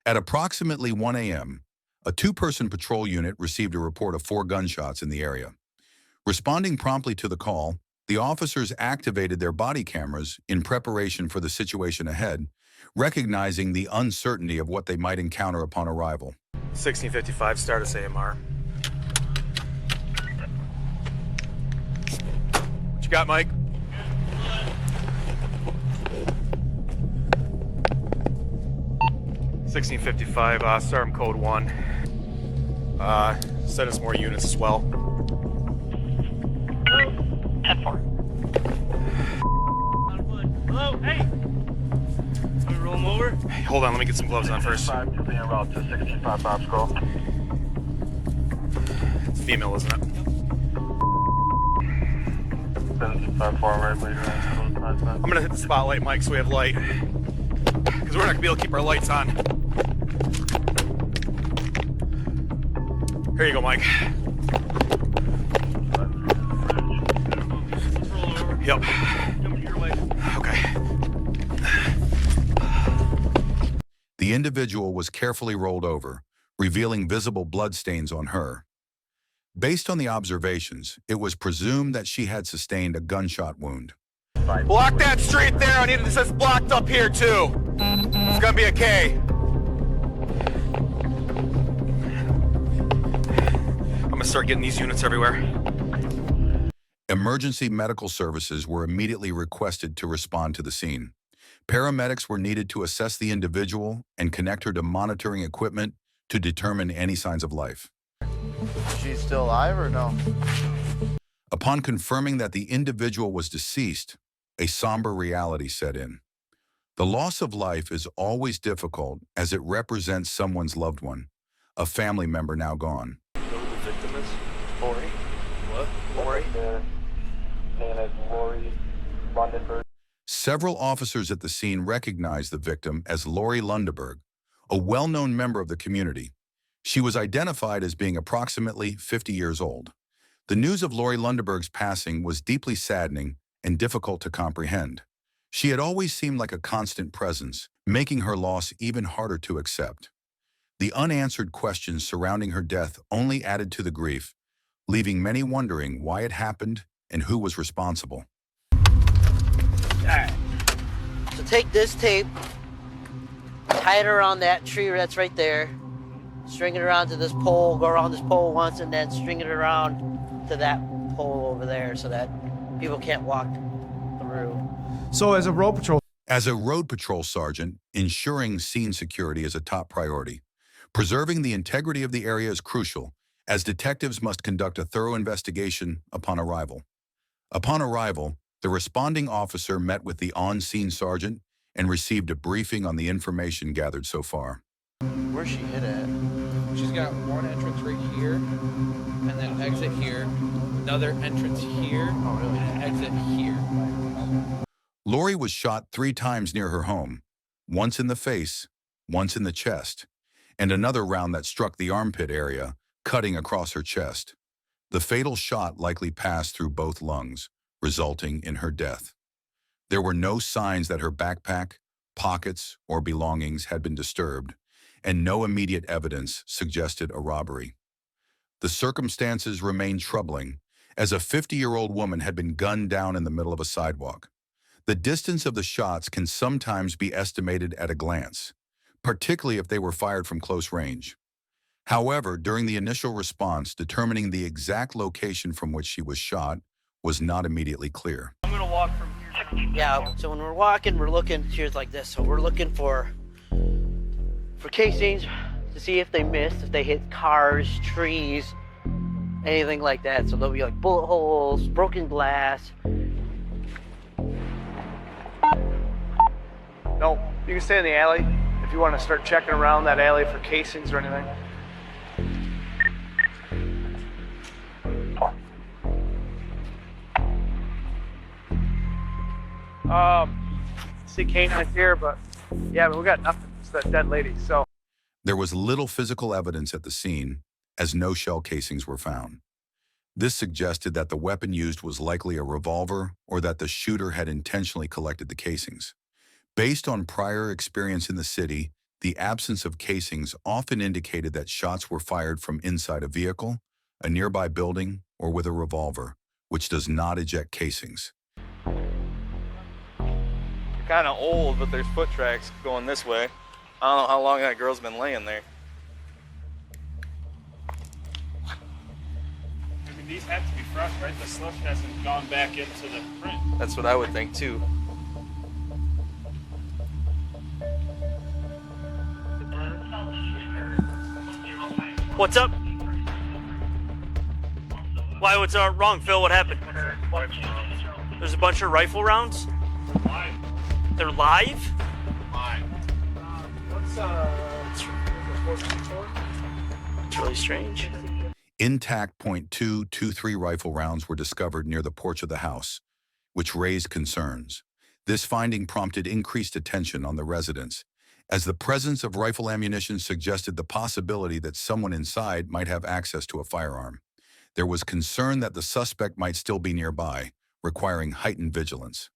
At approximately 1 a.m., a two-person patrol unit received a report of 4 gunshots in the area. Responding promptly to the call, the officers activated their body cameras in preparation for the situation ahead, recognizing the uncertainty of what they might encounter upon arrival. 1655, start us AMR. What you got, Mike? $1655, SARM code 1. Send us more units as well. 10-4. Hello, hey! Can we roll him over? Hey, hold on, let me get some gloves on first. 5 to be en route to 65 Bob's Call. It's female, isn't it? 754 right leader. I'm gonna hit the spotlight, Mike, so we have light. Because we're not gonna be able to keep our lights on. Here you go, Mike. Roll over. Yep. Coming your way. Okay. The individual was carefully rolled over, revealing visible bloodstains on her. Based on the observations, it was presumed that she had sustained a gunshot wound. Block that street there. I need this blocked up here, too. It's gonna be a K. I'm gonna start getting these units everywhere. Emergency medical services were immediately requested to respond to the scene. Paramedics were needed to assess the individual and connect her to monitoring equipment to determine any signs of life. She's still alive or no? Upon confirming that the individual was deceased, a somber reality set in. The loss of life is always difficult as it represents someone's loved one, a family member now gone. You know who the victim is? Lori. What? Lori. Their name is Lori Lundberg. Several officers at the scene recognized the victim as Lori Lundberg, a well-known member of the community. She was identified as being approximately 50 years old. The news of Lori Lundberg's passing was deeply saddening and difficult to comprehend. She had always seemed like a constant presence, making her loss even harder to accept. The unanswered questions surrounding her death only added to the grief, leaving many wondering why it happened and who was responsible. Alright. So take this tape, tie it around that tree that's right there, string it around to this pole, go around this pole once, and then string it around to that pole over there so that people can't walk through. So as a road patrol sergeant, ensuring scene security is a top priority. Preserving the integrity of the area is crucial, as detectives must conduct a thorough investigation upon arrival. Upon arrival, the responding officer met with the on-scene sergeant and received a briefing on the information gathered so far. Where's she hit at? She's got one entrance right here, and then exit here, another entrance here, and an exit here. Lori was shot 3 times near her home, once in the face, once in the chest, and another round that struck the armpit area, cutting across her chest. The fatal shot likely passed through both lungs, resulting in her death. There were no signs that her backpack, pockets, or belongings had been disturbed, and no immediate evidence suggested a robbery. The circumstances remained troubling, as a 50-year-old woman had been gunned down in the middle of a sidewalk. The distance of the shots can sometimes be estimated at a glance, particularly if they were fired from close range. However, during the initial response, determining the exact location from which she was shot was not immediately clear. I'm gonna walk from here. Yeah, so when we're walking, we're looking, here's like this. So we're looking for casings to see if they missed, if they hit cars, trees, anything like that. So there'll be like bullet holes, broken glass. No, you can stay in the alley if you want to start checking around that alley for casings or anything. See canines here, but yeah, we got nothing. It's that dead lady, so. There was little physical evidence at the scene, as no shell casings were found. This suggested that the weapon used was likely a revolver or that the shooter had intentionally collected the casings. Based on prior experience in the city, The absence of casings often indicated that shots were fired from inside a vehicle, a nearby building, or with a revolver, which does not eject casings. Kind of old, but there's foot tracks going this way. I don't know how long that girl's been laying there. I mean, these have to be fresh, right? The slush hasn't gone back into the print. That's what I would think too. What's up? Why, what's wrong, Phil? What happened? There's a bunch of rifle rounds? They're live? It's really strange. Intact .223 rifle rounds were discovered near the porch of the house, which raised concerns. This finding prompted increased attention on the residence, as the presence of rifle ammunition suggested the possibility that someone inside might have access to a firearm. There was concern that the suspect might still be nearby, requiring heightened vigilance.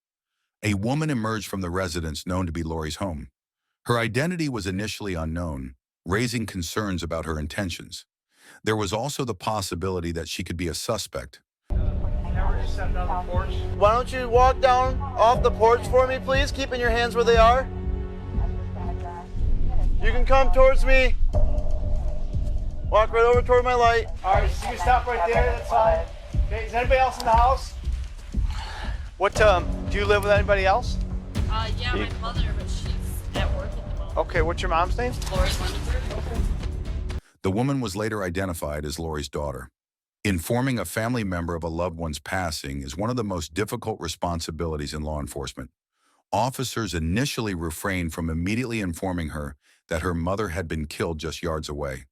A woman emerged from the residence known to be Lori's home. Her identity was initially unknown, raising concerns about her intentions. There was also the possibility that she could be a suspect. Why don't you walk down off the porch for me, please? Keeping your hands where they are. You can come towards me. Walk right over toward my light. All right, so you can stop right there. That's fine. Okay, is anybody else in the house? What, do you live with anybody else? Yeah, my mother, but she's at work at the moment. Okay, what's your mom's name? Lori Lundberg. The woman was later identified as Lori's daughter. Informing a family member of a loved one's passing is one of the most difficult responsibilities in law enforcement. Officers initially refrained from immediately informing her that her mother had been killed just yards away.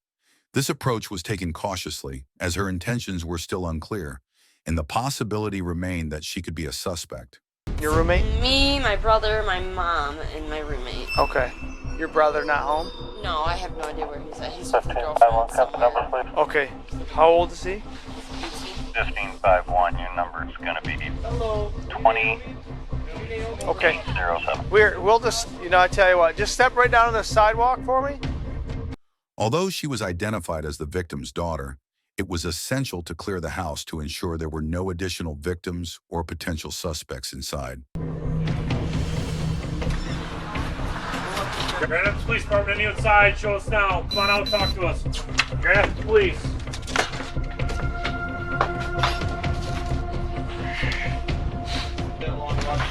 This approach was taken cautiously, as her intentions were still unclear, and the possibility remained that she could be a suspect. Your roommate? Me, my brother, my mom, and my roommate. Okay. Your brother not home? No, I have no idea where he's at. He's with a girlfriend somewhere. Okay. How old is he? 1551, your number is going to be 20. Okay. 07. We'll just, I tell you what, just step right down on the sidewalk for me. Although she was identified as the victim's daughter, it was essential to clear the house to ensure there were no additional victims or potential suspects inside. Grand Rapids Police Department, any outside, show us now. Come on out, talk to us. Grand Rapids Police.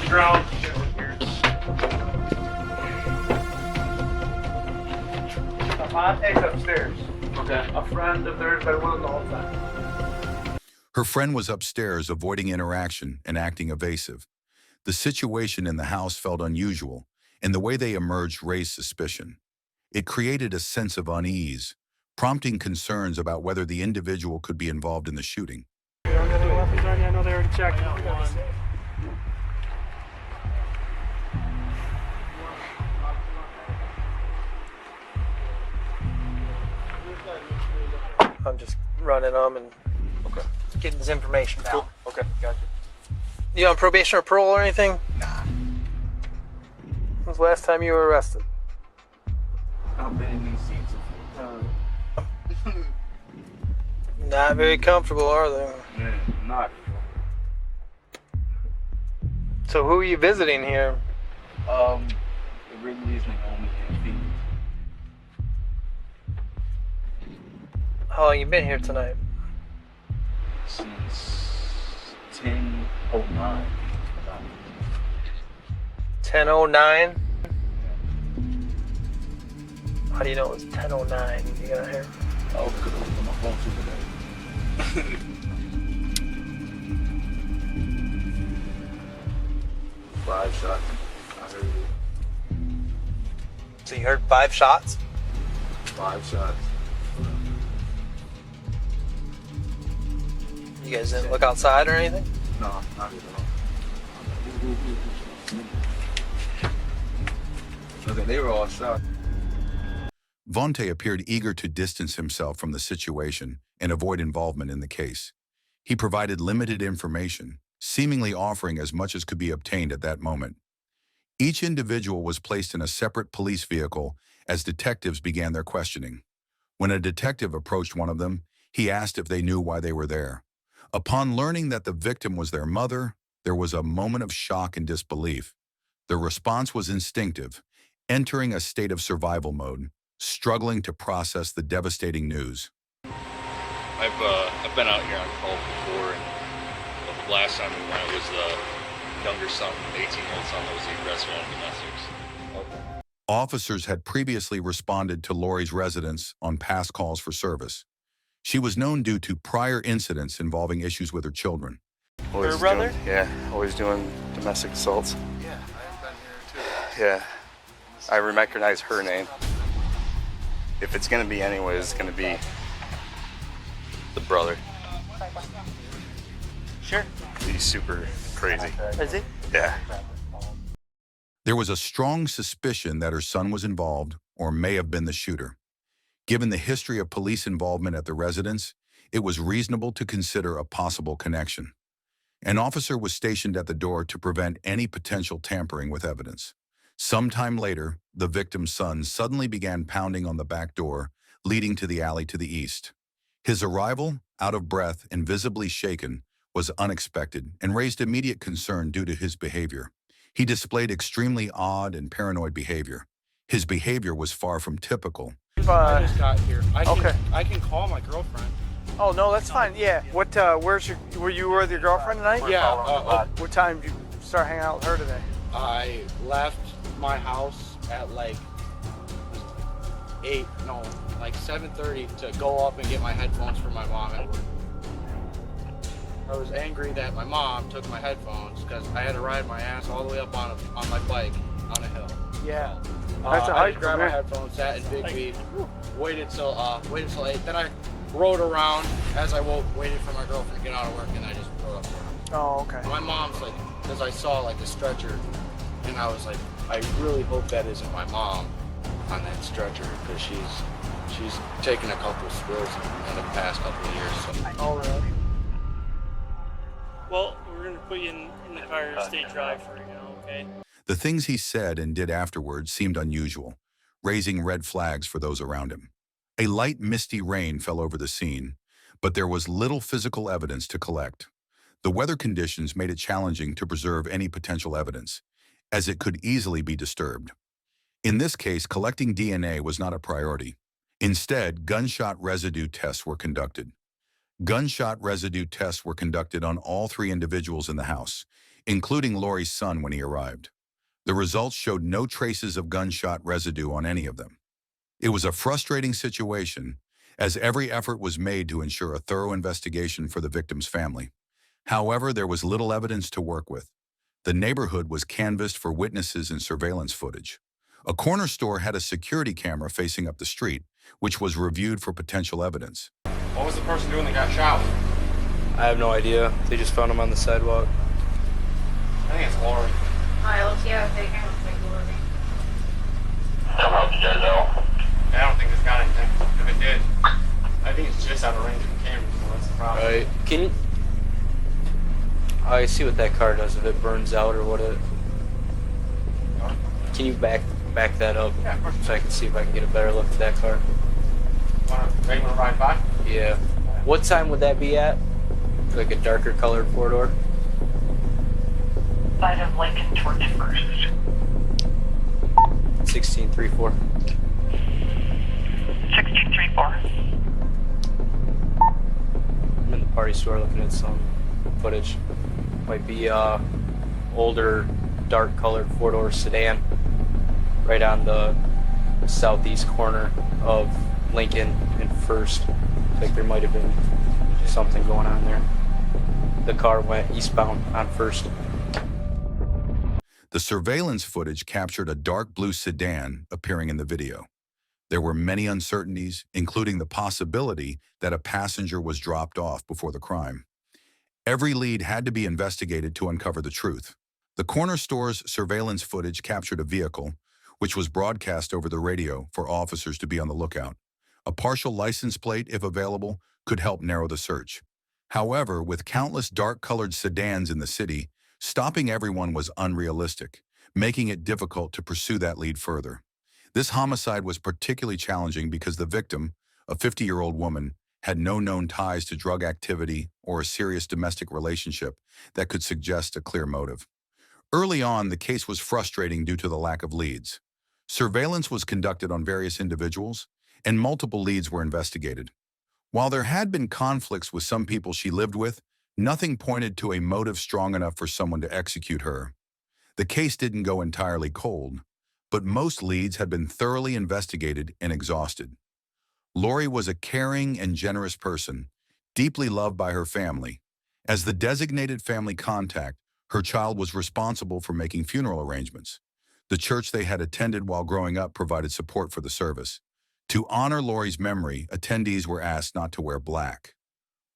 Ground. Mom takes upstairs. Okay. A friend of theirs, but we'll go outside. Her friend was upstairs, avoiding interaction and acting evasive. The situation in the house felt unusual, and the way they emerged raised suspicion. It created a sense of unease, prompting concerns about whether the individual could be involved in the shooting. I know they already checked. I'm just running them and getting this information down. Cool. Okay, gotcha. You on probation or parole or anything? Nah. When was the last time you were arrested? I've been in these seats a few times. Not very comfortable, are they? Yeah, not. So who are you visiting here? The Wrigley's Naomi and Phoebe. How long you been here tonight? Since 10:09. 10:09? How do you know it was 10:09? You got here? Oh, because I was on my phone today. 5 shots. I heard it. So you heard 5 shots? 5 shots. You guys didn't look outside or anything? No, not at all. Okay, they were all shocked. Vontae appeared eager to distance himself from the situation and avoid involvement in the case. He provided limited information, seemingly offering as much as could be obtained at that moment. Each individual was placed in a separate police vehicle as detectives began their questioning. When a detective approached one of them, he asked if they knew why they were there. Upon learning that the victim was their mother, there was a moment of shock and disbelief. The response was instinctive, entering a state of survival mode, struggling to process the devastating news. I've been out here on call before, and the last time we went, it was the younger son, the 18-year-old son that was the aggressor on domestics. Officers had previously responded to Lori's residence on past calls for service. She was known due to prior incidents involving issues with her children. Her brother? Always doing domestic assaults. Yeah, I've been here too. Yeah, I recognize her name. If it's gonna be anyways, it's gonna be the brother. Sure. He's super crazy. Is he? Yeah. There was a strong suspicion that her son was involved or may have been the shooter. Given the history of police involvement at the residence, it was reasonable to consider a possible connection. An officer was stationed at the door to prevent any potential tampering with evidence. Sometime later, the victim's son suddenly began pounding on the back door, leading to the alley to the east. His arrival, out of breath and visibly shaken, was unexpected and raised immediate concern due to his behavior. He displayed extremely odd and paranoid behavior. His behavior was far from typical. I just got here. Okay. I can call my girlfriend. Oh no, that's fine. Yeah. What? Were you with your girlfriend tonight? Yeah. What time did you start hanging out with her today? I left my house at like 7:30 to go up and get my headphones for my mom at work. I was angry that my mom took my headphones because I had to ride my ass all the way up on my bike on a hill. Yeah. So, That's a I hike just grabbed from my here. headphones, sat in Big B, waited till 8. Then I rode around as I waited for my girlfriend to get out of work, and I just rode up to her. Oh, okay. My mom's like, because I saw like a stretcher, and I was like, I really hope that isn't my mom on that stretcher, because she's taken a couple spills in the past couple of years. So. Oh, really? Well, we're gonna put you in the car to stay dry for right now, okay? The things he said and did afterwards seemed unusual, raising red flags for those around him. A light, misty rain fell over the scene, but there was little physical evidence to collect. The weather conditions made it challenging to preserve any potential evidence, as it could easily be disturbed. In this case, collecting DNA was not a priority. Instead, gunshot residue tests were conducted. Gunshot residue tests were conducted on all 3 individuals in the house, including Lori's son when he arrived. The results showed no traces of gunshot residue on any of them. It was a frustrating situation, as every effort was made to ensure a thorough investigation for the victim's family. However, there was little evidence to work with. The neighborhood was canvassed for witnesses and surveillance footage. A corner store had a security camera facing up the street, which was reviewed for potential evidence. What was the person doing that got shot? I have no idea. They just found him on the sidewalk. I think it's Lori. I looked, yeah, they can look like Lori. Somehow did you know? I don't think it's got anything. If it did, I think it's just out of range of the cameras, so that's the problem. Right. Can you... I see what that car does if it burns out or what it... Can you back that up? Yeah, of course. So I can see if I can get a better look at that car. Maybe want to ride by? Yeah. What time would that be at? Like a darker colored 4-door? Side of Lincoln towards First. 1634. 1634. I'm in the party store looking at some footage. Might be older, dark colored 4-door sedan right on the southeast corner of Lincoln and First. I think there might have been something going on there. The car went eastbound on First. The surveillance footage captured a dark blue sedan appearing in the video. There were many uncertainties, including the possibility that a passenger was dropped off before the crime. Every lead had to be investigated to uncover the truth. The corner store's surveillance footage captured a vehicle, which was broadcast over the radio for officers to be on the lookout. A partial license plate, if available, could help narrow the search. However, with countless dark-colored sedans in the city, stopping everyone was unrealistic, making it difficult to pursue that lead further. This homicide was particularly challenging because the victim, a 50-year-old woman, had no known ties to drug activity or a serious domestic relationship that could suggest a clear motive. Early on, the case was frustrating due to the lack of leads. Surveillance was conducted on various individuals, and multiple leads were investigated. While there had been conflicts with some people she lived with, nothing pointed to a motive strong enough for someone to execute her. The case didn't go entirely cold, but most leads had been thoroughly investigated and exhausted. Lori was a caring and generous person, deeply loved by her family. As the designated family contact, her child was responsible for making funeral arrangements. The church they had attended while growing up provided support for the service. To honor Lori's memory, attendees were asked not to wear black.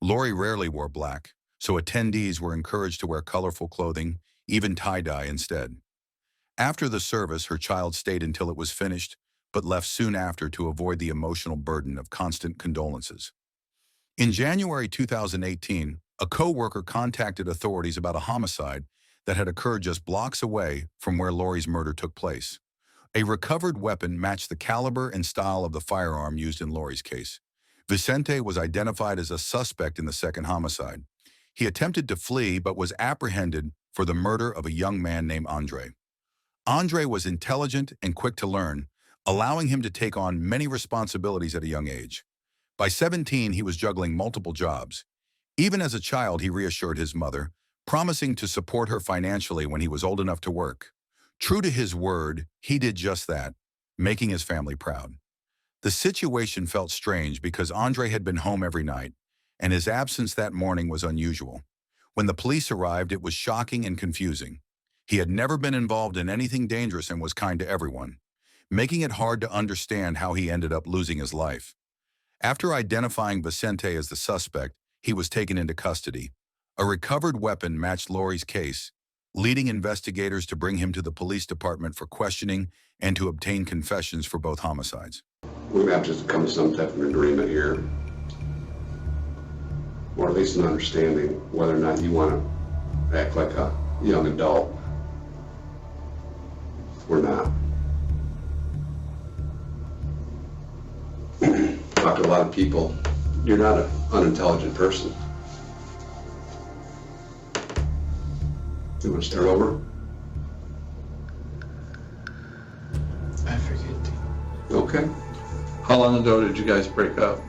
Lori rarely wore black, so attendees were encouraged to wear colorful clothing, even tie-dye instead. After the service, her child stayed until it was finished, but left soon after to avoid the emotional burden of constant condolences. In January 2018, a co-worker contacted authorities about a homicide that had occurred just blocks away from where Lori's murder took place. A recovered weapon matched the caliber and style of the firearm used in Lori's case. Vicente was identified as a suspect in the second homicide. He attempted to flee but was apprehended for the murder of a young man named Andre. Andre was intelligent and quick to learn, allowing him to take on many responsibilities at a young age. By 17, he was juggling multiple jobs. Even as a child, he reassured his mother, promising to support her financially when he was old enough to work. True to his word, he did just that, making his family proud. The situation felt strange because Andre had been home every night, and his absence that morning was unusual. When the police arrived, it was shocking and confusing. He had never been involved in anything dangerous and was kind to everyone, making it hard to understand how he ended up losing his life. After identifying Vicente as the suspect, he was taken into custody. A recovered weapon matched Lori's case, leading investigators to bring him to the police department for questioning and to obtain confessions for both homicides. We're going to have to come to some type of agreement here, or at least an understanding whether or not you want to act like a young adult or not. Talk to a lot of people. You're not an unintelligent person. You want to start over? I forget. Okay. How long ago did you guys break up?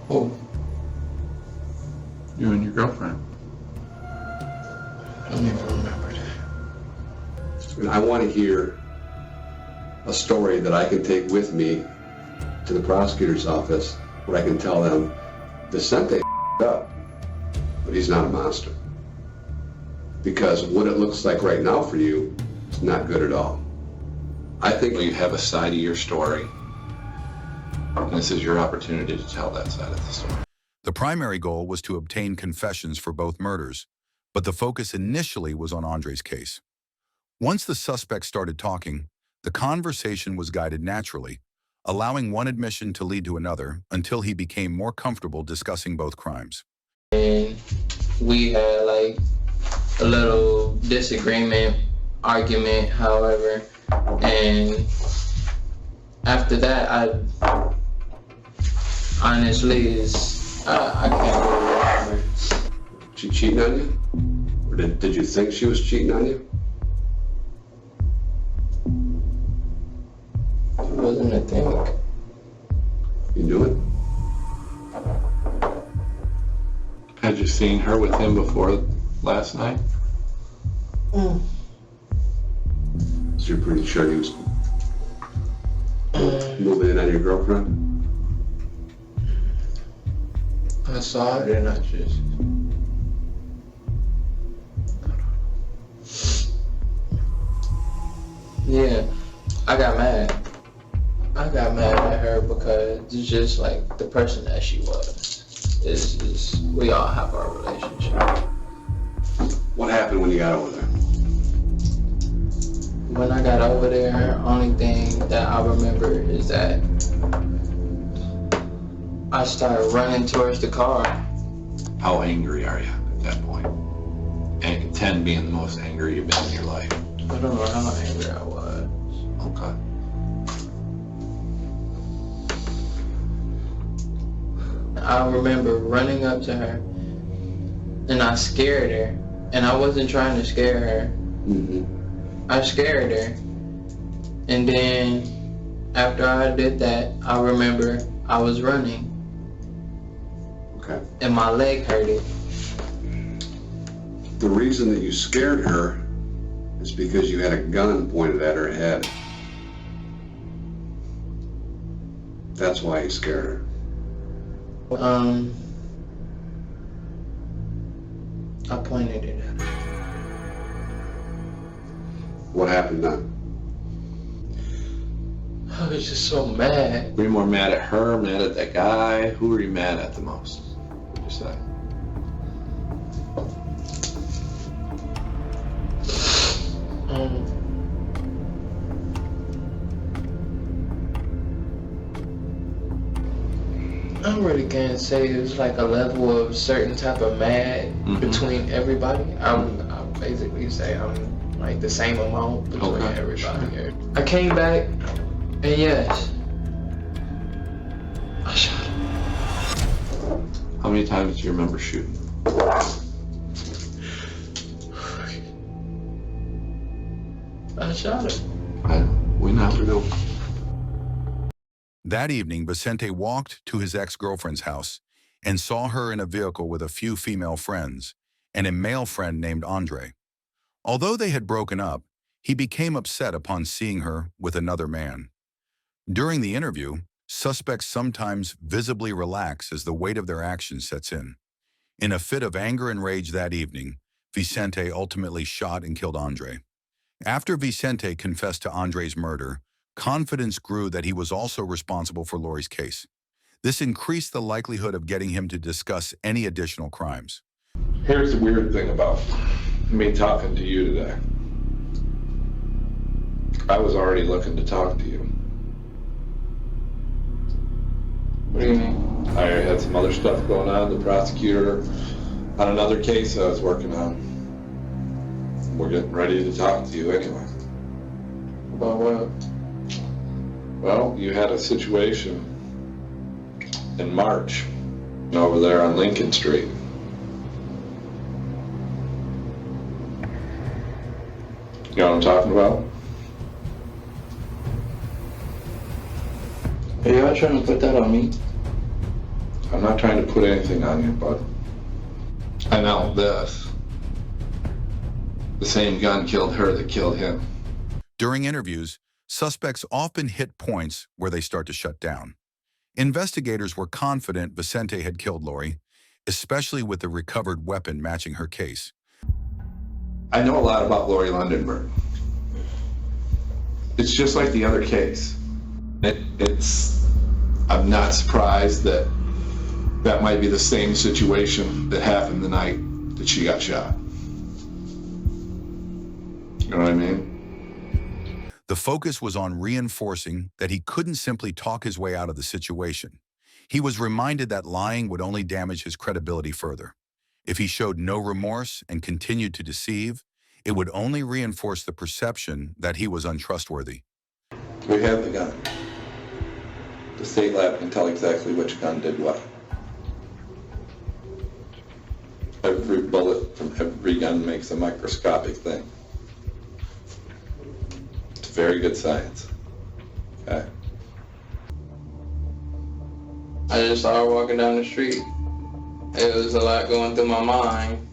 Oh. You and your girlfriend? I don't even remember that. And I want to hear a story that I can take with me to the prosecutor's office where I can tell them, Vicente up, but he's not a monster. Because what it looks like right now for you is not good at all. I think You have a side of your story, and this is your opportunity to tell that side of the story. The primary goal was to obtain confessions for both murders, but the focus initially was on Andre's case. Once the suspects started talking, the conversation was guided naturally, allowing one admission to lead to another until he became more comfortable discussing both crimes. And we had like a little disagreement, argument, however, and after that, I honestly I can't really remember. she cheating on you? Or did you think she was cheating on you? It wasn't a thing. You knew it? Had you seen her with him before last night? So you're pretty sure he was moving in on your girlfriend? I saw it and I just... Yeah, I got mad. I got mad at her because it's just like the person that she was. Is we all have our relationship. What happened when you got over there? When I got over there, only thing that I remember is that I started running towards the car. How angry are you at that point? And 10 being the most angry you've been in your life? I don't know how angry I was. Okay. I remember running up to her, and I scared her, and I wasn't trying to scare her. I scared her, and then after I did that, I remember I was running, and my leg hurted. The reason that you scared her is because you had a gun pointed at her head. That's why you scared her. I pointed it at her. What happened then? I was just so mad. Were you more mad at her, mad at that guy? Who were you mad at the most, would you say? I really can't say it was like a level of certain type of mad between everybody. I'll basically say I'm like the same amount between everybody here. I came back, and yes, I shot him. How many times do you remember shooting? I shot him. We never know. That evening, Vicente walked to his ex-girlfriend's house and saw her in a vehicle with a few female friends and a male friend named Andre. Although they had broken up, he became upset upon seeing her with another man. During the interview, suspects sometimes visibly relax as the weight of their actions sets in. In a fit of anger and rage that evening, Vicente ultimately shot and killed Andre. After Vicente confessed to Andre's murder, confidence grew that he was also responsible for Lori's case. This increased the likelihood of getting him to discuss any additional crimes. Here's the weird thing about me talking to you today. I was already looking to talk to you. What do you mean? I had some other stuff going on, the prosecutor, on another case I was working on. We're getting ready to talk to you anyway. About what? Well, you had a situation in March over there on Lincoln Street. You know what I'm talking about? Are y'all trying to put that on me? I'm not trying to put anything on you, bud. I know this. The same gun killed her that killed him. During interviews, suspects often hit points where they start to shut down. Investigators were confident Vicente had killed Lori, especially with the recovered weapon matching her case. I know a lot about Lori Lundberg. It's just like the other case. I'm not surprised that that might be the same situation that happened the night that she got shot. You know what I mean? The focus was on reinforcing that he couldn't simply talk his way out of the situation. He was reminded that lying would only damage his credibility further. If he showed no remorse and continued to deceive, it would only reinforce the perception that he was untrustworthy. We have the gun. The state lab can tell exactly which gun did what. Every bullet from every gun makes a microscopic thing. It's very good science. Okay? I just saw her walking down the street. It was a lot going through my mind.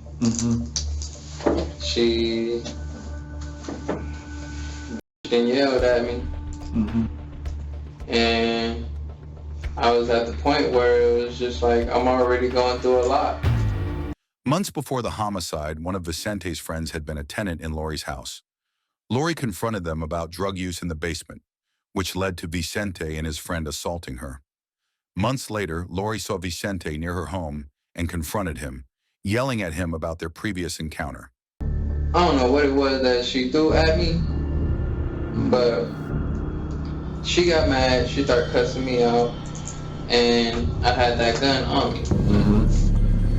She yelled at me. And I was at the point where it was just like, I'm already going through a lot. Months before the homicide, one of Vicente's friends had been a tenant in Lori's house. Lori confronted them about drug use in the basement, which led to Vicente and his friend assaulting her. Months later, Lori saw Vicente near her home and confronted him, yelling at him about their previous encounter. I don't know what it was that she threw at me, but she got mad, she started cussing me out, and I had that gun on me.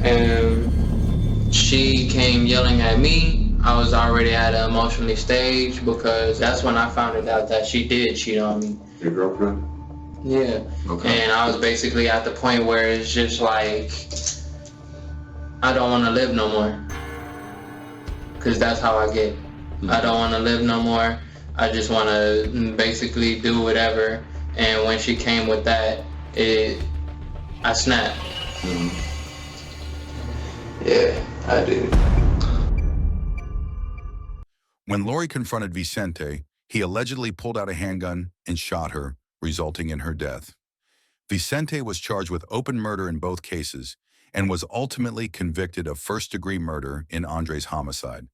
And she came yelling at me, I was already at an emotionally stage because that's when I found out that she did cheat on me. Your girlfriend? Yeah. Okay. And I was basically at the point where it's just like, I don't want to live no more. Because that's how I get. I don't want to live no more. I just want to basically do whatever. And when she came with that, I snapped. Yeah, I did. When Lori confronted Vicente, he allegedly pulled out a handgun and shot her, resulting in her death. Vicente was charged with open murder in both cases and was ultimately convicted of first-degree murder in Andre's homicide,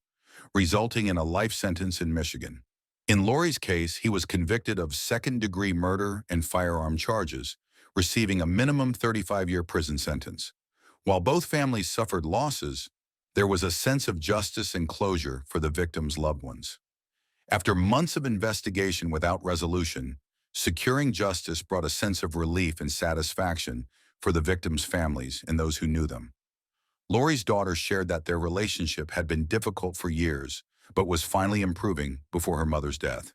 resulting in a life sentence in Michigan. In Lori's case, he was convicted of second-degree murder and firearm charges, receiving a minimum 35-year prison sentence. While both families suffered losses, there was a sense of justice and closure for the victims' loved ones. After months of investigation without resolution, securing justice brought a sense of relief and satisfaction for the victims' families and those who knew them. Lori's daughter shared that their relationship had been difficult for years, but was finally improving before her mother's death.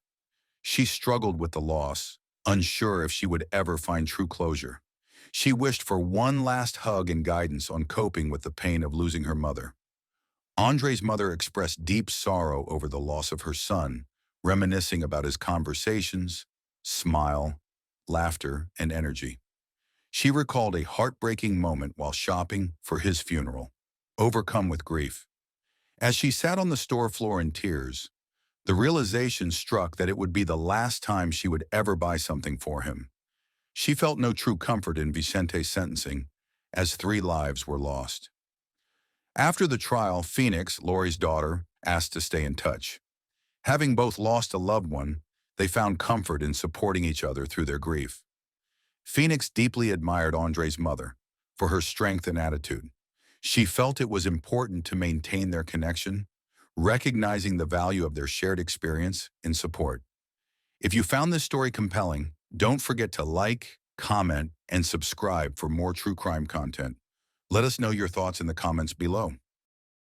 She struggled with the loss, unsure if she would ever find true closure. She wished for one last hug and guidance on coping with the pain of losing her mother. Andre's mother expressed deep sorrow over the loss of her son, reminiscing about his conversations, smile, laughter, and energy. She recalled a heartbreaking moment while shopping for his funeral, overcome with grief. As she sat on the store floor in tears, the realization struck that it would be the last time she would ever buy something for him. She felt no true comfort in Vicente's sentencing, as 3 lives were lost. After the trial, Phoenix, Lori's daughter, asked to stay in touch. Having both lost a loved one, they found comfort in supporting each other through their grief. Phoenix deeply admired Andre's mother for her strength and attitude. She felt it was important to maintain their connection, recognizing the value of their shared experience and support. If you found this story compelling, don't forget to like, comment, and subscribe for more true crime content. Let us know your thoughts in the comments below.